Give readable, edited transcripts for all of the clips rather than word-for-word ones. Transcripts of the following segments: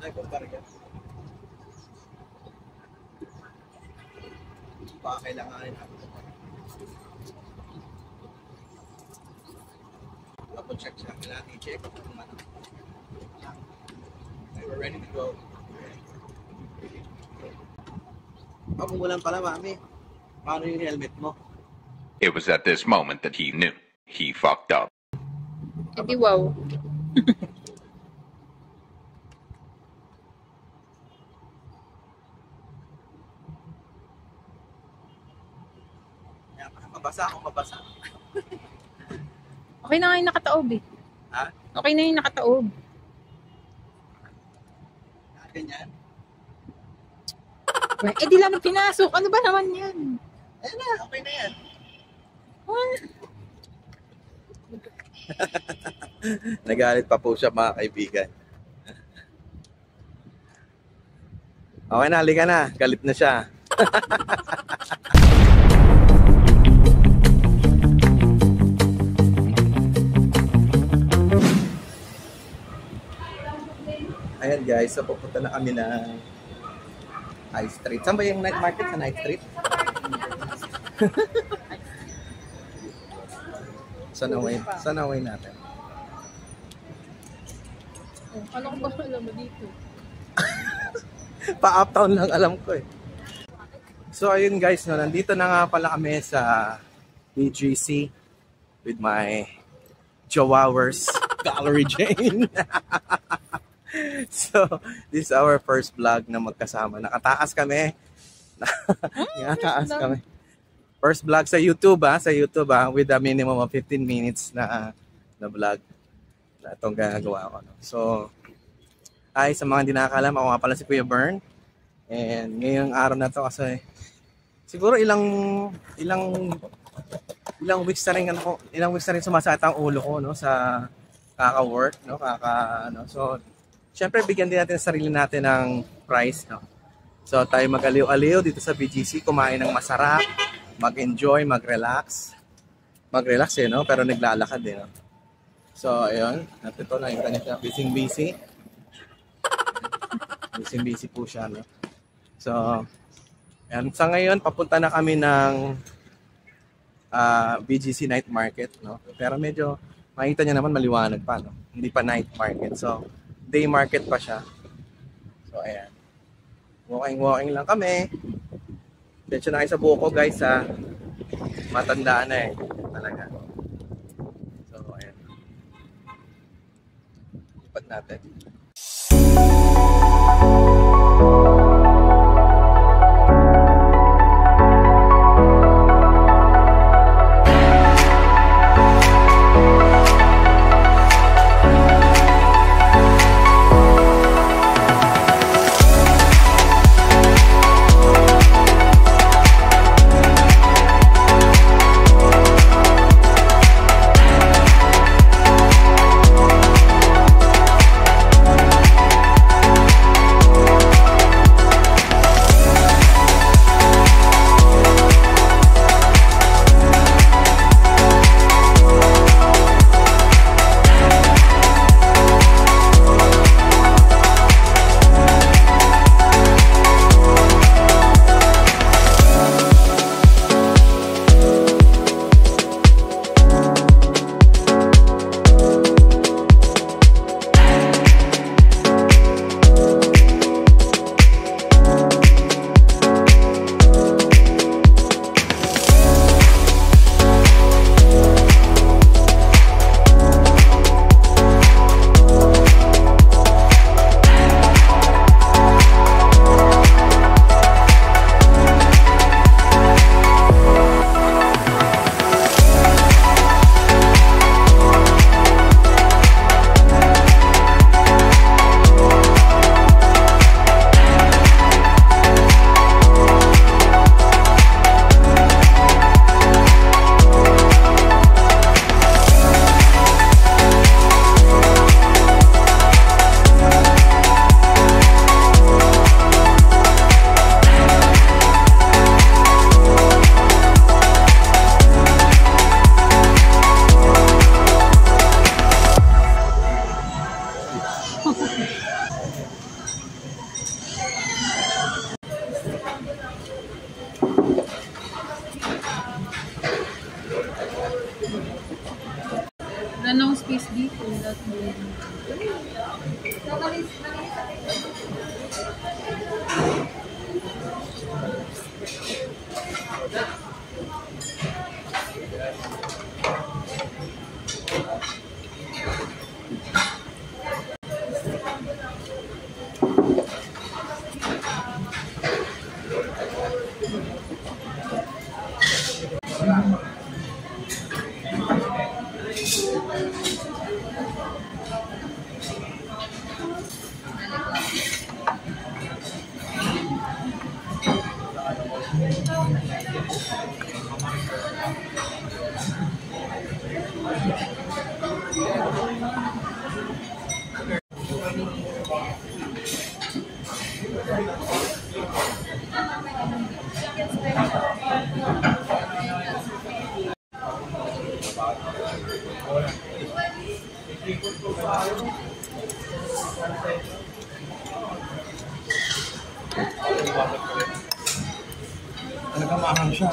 Nagkumpara yan. Baka kailanganin natin. Double check siya. Kailangan i-check kung ano. Okay, we're ready to go. Pamungulan pala, mami. Paano yung helmet mo? It was at this moment that he knew he fucked up. Edi wow. Mabasa ako, mabasa. Okay na nga yung nakataob eh. Ha? Okay na yung nakataob. Ganyan. Eh di lang pinasok. Ano ba naman yan? Ayan na, okay na yan. Nagalit pa po siya, mga kaibigan. Okay na, halika na. Galit na siya. Ayan guys, so pupunta na kami ng High Street. Saan ba yung night market sa Night Street? Sana way natin. Oh, ano ko ba alam mo dito? Pa-uptown lang alam ko eh. So ayun guys, no, nandito na nga pala kami sa BGC with my Chihuahuas Gallery Jane. So, this is our first vlog na magkasama. Nakataas kami. Nakataas kami. First vlog sa YouTube with a minimum of 15 minutes na vlog na itong gagawa ko. So, ay sa mga hindi nakakalam, ako nga pala si Kuya Bern. And ngayong araw na to kasi siguro ilang weeks na rin sumasakit ang ulo ko, no, sa kaka-work, no, so syempre bigyan din natin sa sarili natin ng price, no. So tayo mag-aliw-aliw dito sa BGC, kumain ng masarap, mag-enjoy, mag-relax no, pero naglalakad din, no. So ayun, at ito na yung kanya busy po siya, no. So ayan, sa ngayon papunta na kami ng BGC night market, no? Pero medyo makita niyo naman maliwanag pa, no? Hindi pa night market. So day market pa siya. So ayan. Walking lang kami. Diretso na kayo sa buko, guys, ha. Matandaan na eh. Talaga. So ayan. Lipat natin. Dito, lahat mo. Talaga maangang siya.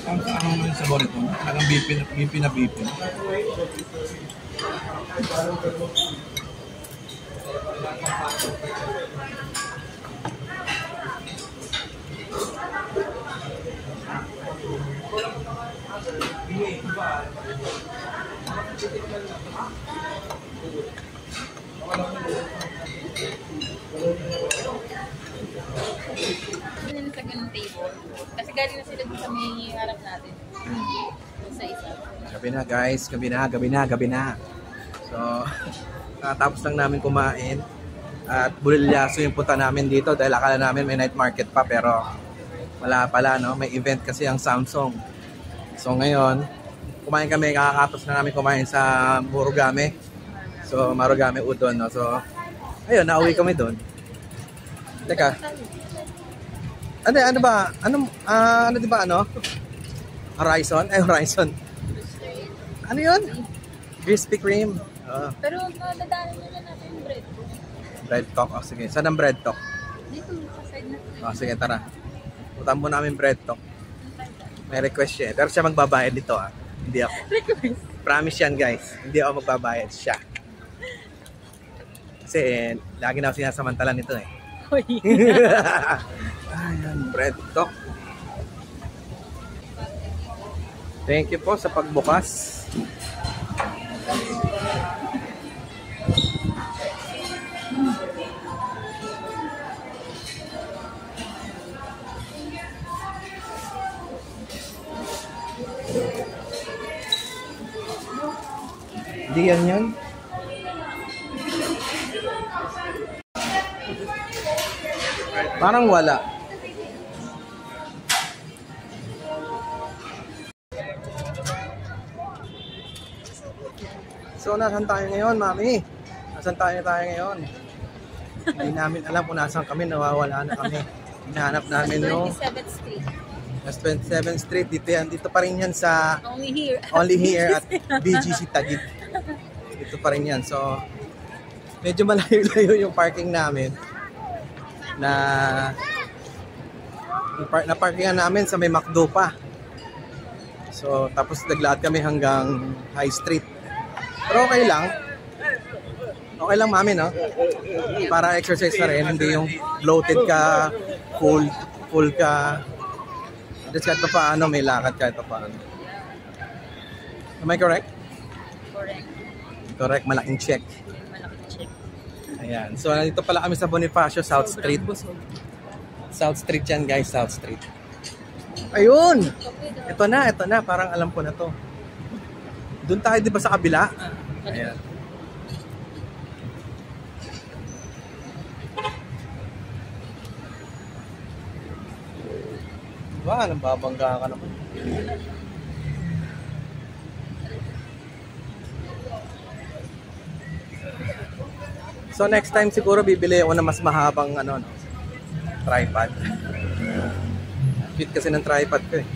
Ang yung sabor ito, talagang BP na BP. Hindi sa ganung table. Kasi galing na sila dun sa may harap natin. Sa isa. Gabi na guys, gabi na. So, nakatapos lang namin kumain. At bulilyaso yung punta namin dito dahil akala namin may night market pa pero wala pala, no? May event kasi ang Samsung. So ngayon, kumain kami, kakatapos na namin kumain sa Marugame. So, Marugame Udon, no? So, ayun, nauwi kami doon. Teka. Ano ba? Ano di ba ano? Horizon? Horizon. Ano yun? Krispy Kreme. Pero madadaanan nyo na natin yung bread. Bread talk. Oh, sige. Saan ang bread talk? Dito, sa side na. Oh, sige, tara. Putan mo namin bread talk. May request siya. Pero siya magbabayad dito, ah. Hindi ako. Request. Promise yan, guys. Hindi ako magbabayad. Siya. Kasi, lagi na ako sinasamantalan nito, eh. Hoy. Ayan, bread talk. Thank you po sa pagbukas. Hindi yan yun. Parang wala. So, nasan tayo ngayon, Mami? Nasan tayo ngayon? Hindi namin alam kung nasan kami, nawawala na kami. Hinahanap namin yung 27th Street. West 27th Street. Dito pa rin yan sa Only here. at BGC Taguig. Dito pa rin yan. So, medyo malayo-layo yung parking namin. Na parkingan namin sa may McDo pa. So, tapos naglaad kami hanggang High Street. Pero okay lang. Okay lang, Mami, no? Para exercise na rin. Hindi yung bloated ka, full ka. Just kahit pa paano, may lakad kahit pa paano. Am I correct? Correct. Correct, malaking check. Malaking check. Ayan. So, nandito pala kami sa Bonifacio, South Street. South Street yan, guys. South Street. Ayun! Ito na. Parang alam ko na to. Doon tayo, di ba, sa kabila? Ayan. Diba? Nababangga ka naman. So next time siguro bibili ako ng mas mahabang ano, no, tripod. Cute kasi ng tripod ko eh.